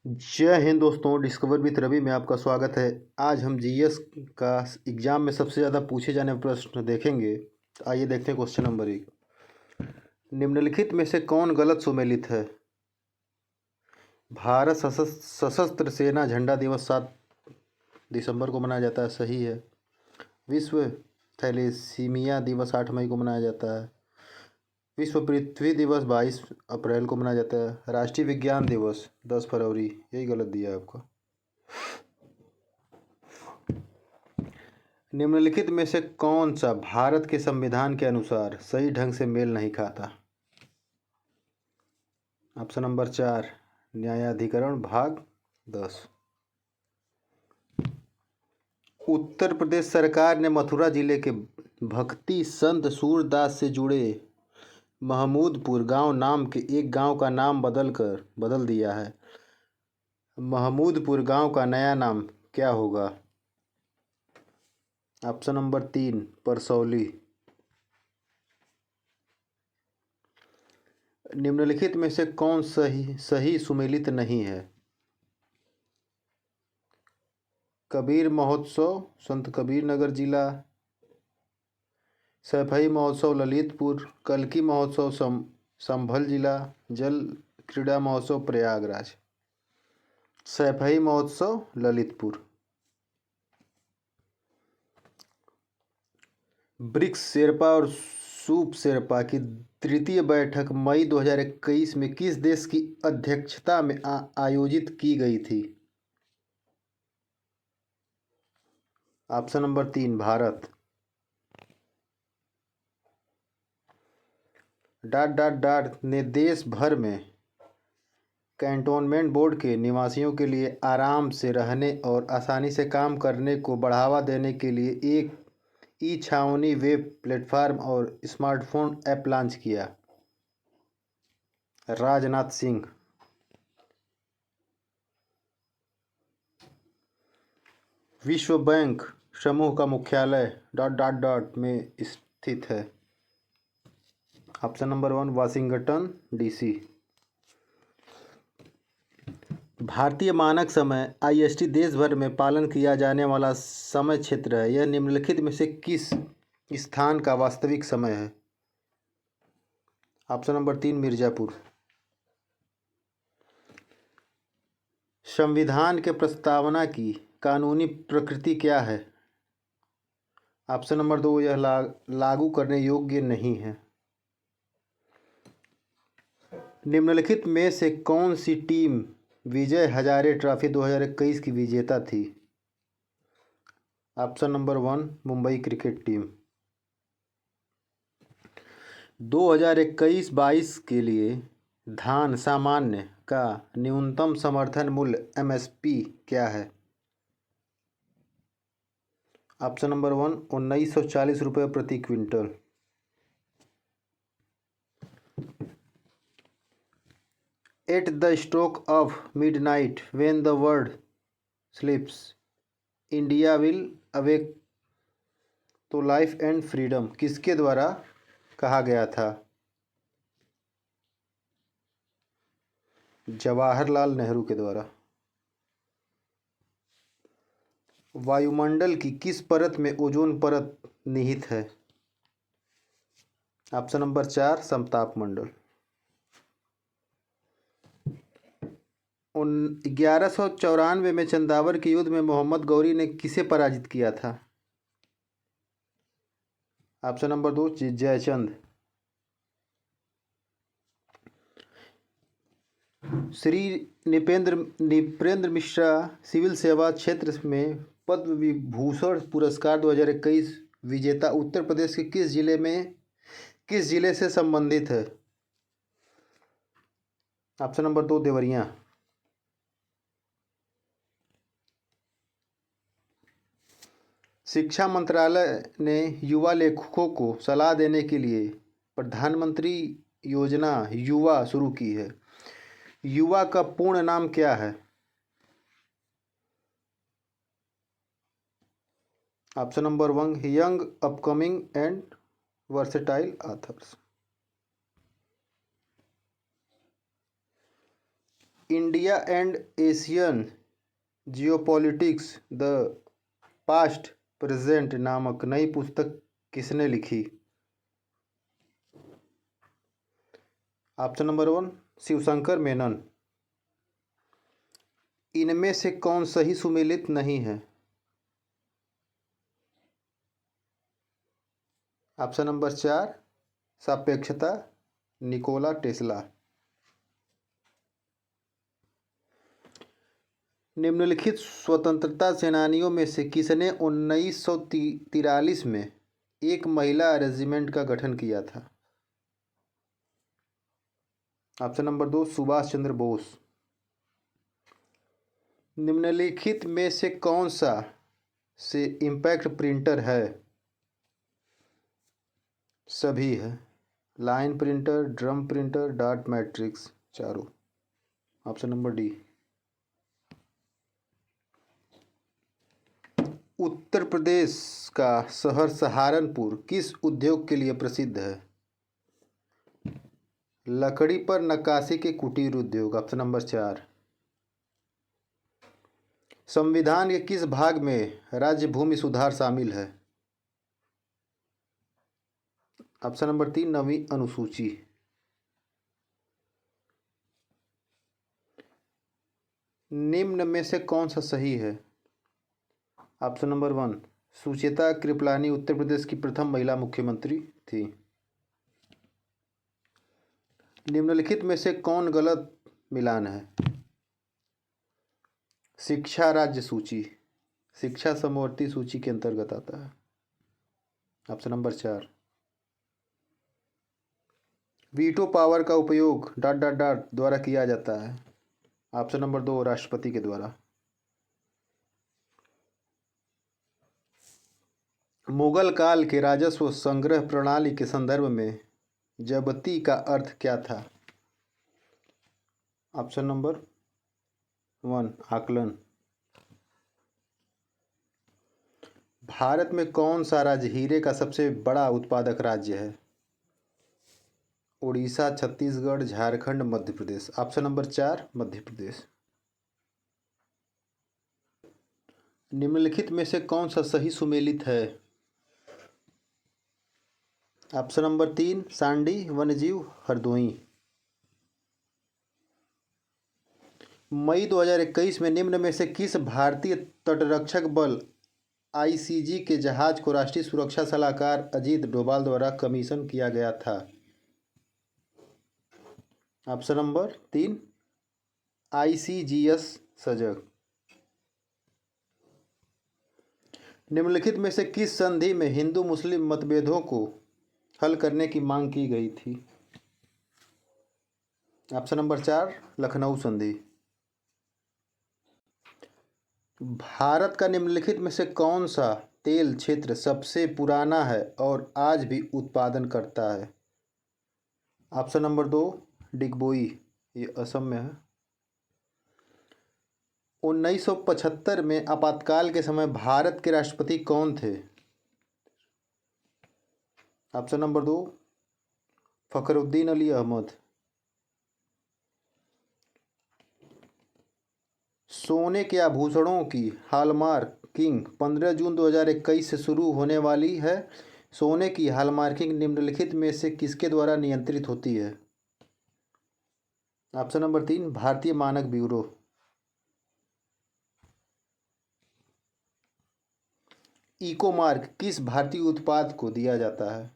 जय हिंद दोस्तों, discover with Ravi में आपका स्वागत है। आज हम जीएस का एग्जाम में सबसे ज़्यादा पूछे जाने वाले प्रश्न देखेंगे। तो आइए देखते हैं क्वेश्चन नंबर 1। निम्नलिखित में से कौन गलत सुमेलित है? भारत सशस्त्र सेना झंडा दिवस 7 दिसंबर को मनाया जाता है, सही है। विश्व थैलेसीमिया दिवस 8 मई को मनाया जाता है। विश्व पृथ्वी दिवस 22 अप्रैल को मनाया जाता है। राष्ट्रीय विज्ञान दिवस 10 फरवरी, यही गलत दिया है आपको। निम्नलिखित में से कौन सा भारत के संविधान के अनुसार सही ढंग से मेल नहीं खाता? ऑप्शन नंबर 4, न्यायाधिकरण भाग 10। उत्तर प्रदेश सरकार ने मथुरा जिले के भक्ति संत सूरदास से जुड़े महमूदपुर गांव नाम के एक गांव का नाम बदल दिया है। महमूदपुर गांव का नया नाम क्या होगा? Option number 3, Parsauli. निम्नलिखित में से कौन सही सुमेलित नहीं है? कबीर महोत्सव संत कबीर नगर जिला, सैफई महोत्सव ललितपुर, कल्की महोत्सव संभल जिला, जल क्रीड़ा महोत्सव प्रयागराज। सैफई महोत्सव ललितपुर। ब्रिक्स शेरपा और सूप शेरपा की तृतीय बैठक मई 2021 में किस देश की अध्यक्षता में आयोजित की गई थी? Option number 3, Bharat. ने देश भर में कैंटोनमेंट बोर्ड के निवासियों के लिए आराम से रहने और आसानी से काम करने को बढ़ावा देने के लिए एक ई-छावनी वेब प्लेटफॉर्म और स्मार्टफोन ऐप लॉन्च किया। राजनाथ सिंह। विश्व बैंक समूह का मुख्यालय ... में स्थित है। Option number 1, Washington DC. भारतीय मानक समय IST देश भर में पालन किया जाने वाला समय क्षेत्र है। यह निम्नलिखित में से किस स्थान का वास्तविक समय है? Option number 3, Mirzapur. संविधान के प्रस्तावना की कानूनी प्रकृति क्या है? ऑप्शन नंबर 2, यह लागू करने योग्य नहीं है। निम्नलिखित में से कौन सी टीम विजय हजारे ट्रॉफी 2021 की विजेता थी? Option number 1, Mumbai cricket team. 2021-22 के लिए धान सामान्य का न्यूनतम समर्थन मूल्य MSP क्या है? ऑप्शन नंबर 1, 1940 रुपये प्रति quintal. At the stroke of midnight when the world स्लीप्स India will awake तो लाइफ एंड फ्रीडम किसके द्वारा कहा गया था? जवाहरलाल नेहरू के द्वारा। वायुमंडल की किस परत में ओजोन परत निहित है? ऑप्शन नंबर 4, समताप मंडल। 1194 में चंदावर के युद्ध में मोहम्मद गौरी ने किसे पराजित किया था? Option number 2, Jaichand. Shri Nripendra Mishra civil सेवा क्षेत्र में पद्म विभूषण पुरस्कार 2021 विजेता उत्तर प्रदेश के किस जिले से संबंधित है? Option number 2, Deoria. शिक्षा मंत्रालय ने युवा लेखकों को सलाह देने के लिए प्रधानमंत्री योजना युवा शुरू की है। युवा का पूर्ण नाम क्या है? Option number 1, young upcoming and versatile authors. India and Asian geopolitics the past present नामक नई पुस्तक किसने लिखी? Option number 1 Shivshankar Menon. इनमें से कौन सही सुमेलित नहीं है? ऑप्शन नंबर 4 सापेक्षता निकोला टेस्ला। निम्नलिखित स्वतंत्रता सेनानियों में से किसने 1943 में एक महिला रेजिमेंट का गठन किया था? Option number 2 Subhash Chandra Bose. निम्नलिखित में से कौन सा से इम्पैक्ट प्रिंटर है? सभी है। Line printer, drum printer, dot matrix, चारों। Option number D. Uttar Pradesh का शहर सहारनपुर किस उद्योग के लिए प्रसिद्ध है? लकड़ी पर नक्काशी के कुटीर उद्योग। Option number 4। संविधान के किस भाग में राज्य भूमि सुधार शामिल है? ऑप्शन नंबर 3 9वीं अनुसूची। निम्न में से कौन सा सही है? ऑप्शन नंबर 1 सुचेता कृपलानी उत्तर प्रदेश की प्रथम महिला मुख्यमंत्री थी। निम्नलिखित में से कौन गलत मिलान है? शिक्षा राज्य सूची शिक्षा समवर्ती सूची के अंतर्गत आता है। Option number 4। वीटो पावर का उपयोग डॉट डॉट डॉट द्वारा किया जाता है। ऑप्शन नंबर 2 राष्ट्रपति के द्वारा। मुगल काल के राजस्व संग्रह प्रणाली के संदर्भ में जब्ती का अर्थ क्या था? ऑप्शन नंबर 1 आकलन। भारत में कौन सा राज्य हीरे का सबसे बड़ा उत्पादक राज्य है? उड़ीसा, छत्तीसगढ़, झारखंड, मध्य प्रदेश। Option number 4 Madhya Pradesh. निम्नलिखित में से कौन सा सही सुमेलित है? ऑप्शन नंबर 3 सांडी वन्यजीव हरदोई। मई 2021 में निम्न में से किस भारतीय तटरक्षक बल आईसीजी के जहाज को राष्ट्रीय सुरक्षा सलाहकार अजीत डोभाल द्वारा कमीशन किया गया था? ऑप्शन नंबर 3 आईसीजीएस सजग। निम्नलिखित में से किस संधि में हिंदू मुस्लिम मतभेदों को हल करने की मांग की गई थी? ऑप्शन नंबर 4 लखनऊ संधि। भारत का निम्नलिखित में से कौन सा तेल क्षेत्र सबसे पुराना है और आज भी उत्पादन करता है? ऑप्शन नंबर 2 डिगबोई, ये असम में है। 1975 में आपातकाल के समय भारत के राष्ट्रपति कौन थे? Option number 2 Fakhruddin Ali Ahmed. सोने के आभूषणों की हॉलमार्किंग 15 जून 2021 से शुरू होने वाली है। सोने की हॉलमार्किंग निम्नलिखित में से किसके द्वारा नियंत्रित होती है? ऑप्शन नंबर 3 भारतीय मानक ब्यूरो। इको मार्क किस भारतीय उत्पाद को दिया जाता है?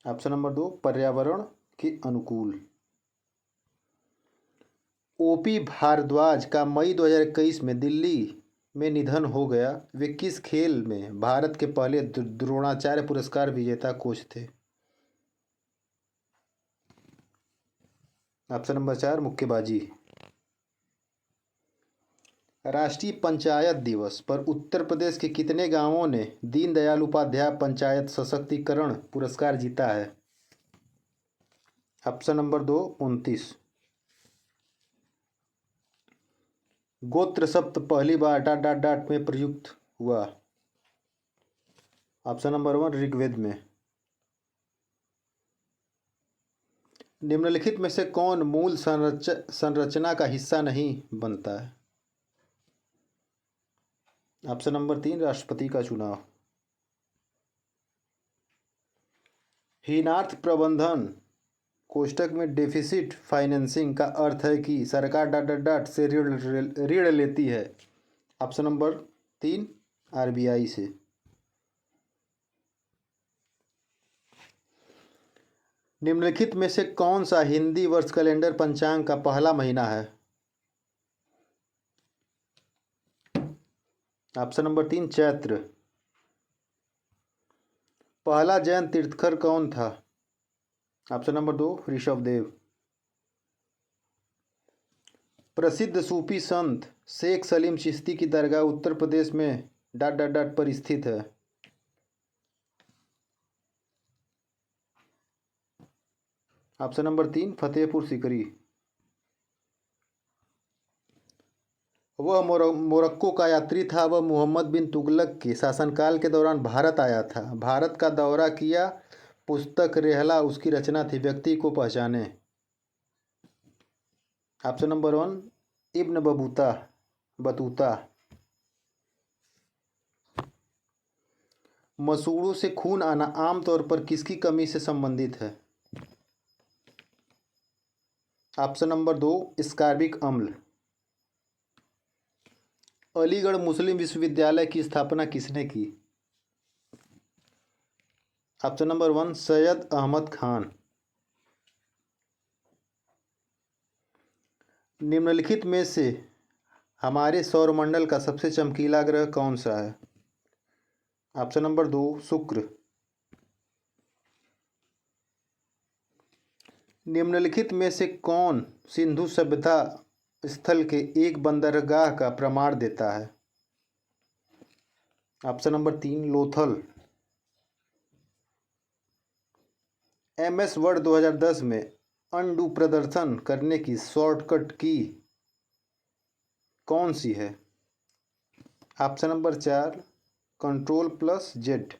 ऑप्शन नंबर 2 पर्यावरण के अनुकूल। ओपी भारद्वाज का मई 2021 में दिल्ली में निधन हो गया। वे किस खेल में भारत के पहले द्रोणाचार्य पुरस्कार विजेता कोच थे? ऑप्शन नंबर 4 मुक्केबाजी। राष्ट्रीय पंचायत दिवस पर उत्तर प्रदेश के कितने गांवों ने दीनदयाल उपाध्याय पंचायत सशक्तिकरण पुरस्कार जीता है? Option number 2 29। गोत्र शब्द पहली बार डॉट डॉट डॉट में प्रयुक्त हुआ? ऑप्शन नंबर 1 ऋग्वेद में। निम्नलिखित में से कौन मूल संरचना का हिस्सा नहीं बनता है? ऑप्शन नंबर 3, राष्ट्रपति का चुनाव। हीनार्थ प्रबंधन कोष्ठक में डेफिसिट फाइनेंसिंग का अर्थ है कि सरकार डॉट डॉट डॉट से ऋण लेती है। ऑप्शन नंबर 3, आरबीआई से। निम्नलिखित में से कौन सा हिंदी वर्ष कैलेंडर पंचांग का पहला महीना है? Option number 3, Chaitra. पहला जैन तीर्थंकर कौन था? Option number 2, Rishabhdev. प्रसिद्ध सूफी संत शेख सलीम चिश्ती की दरगाह उत्तर प्रदेश में डॉट डॉट डॉट पर स्थित है। Option number 3, Fatehpur Sikri. वह मोरक्को का यात्री था। वह मोहम्मद बिन तुगलक के शासनकाल के दौरान भारत आया था। भारत का दौरा किया। पुस्तक रेहला उसकी रचना थी। व्यक्ति को पहचाने। Option number 1, Ibn Battuta. मसूड़ों से खून आना आमतौर पर किसकी कमी से संबंधित है? ऑप्शन नंबर 2, स्कार्बिक अम्ल। अलीगढ़ मुस्लिम विश्वविद्यालय की स्थापना किसने की? Option number 1, Syed Ahmad Khan. निम्नलिखित में से हमारे सौरमंडल का सबसे चमकीला ग्रह कौन सा है? ऑप्शन नंबर 2, शुक्र। निम्नलिखित में से कौन सिंधु सभ्यता स्थल के एक बंदरगाह का प्रमाण देता है? Option number 3, Lothal. MS word 2010 में अनडू प्रदर्शन करने की शॉर्टकट की कौन सी है? Option number 4, Ctrl+Z।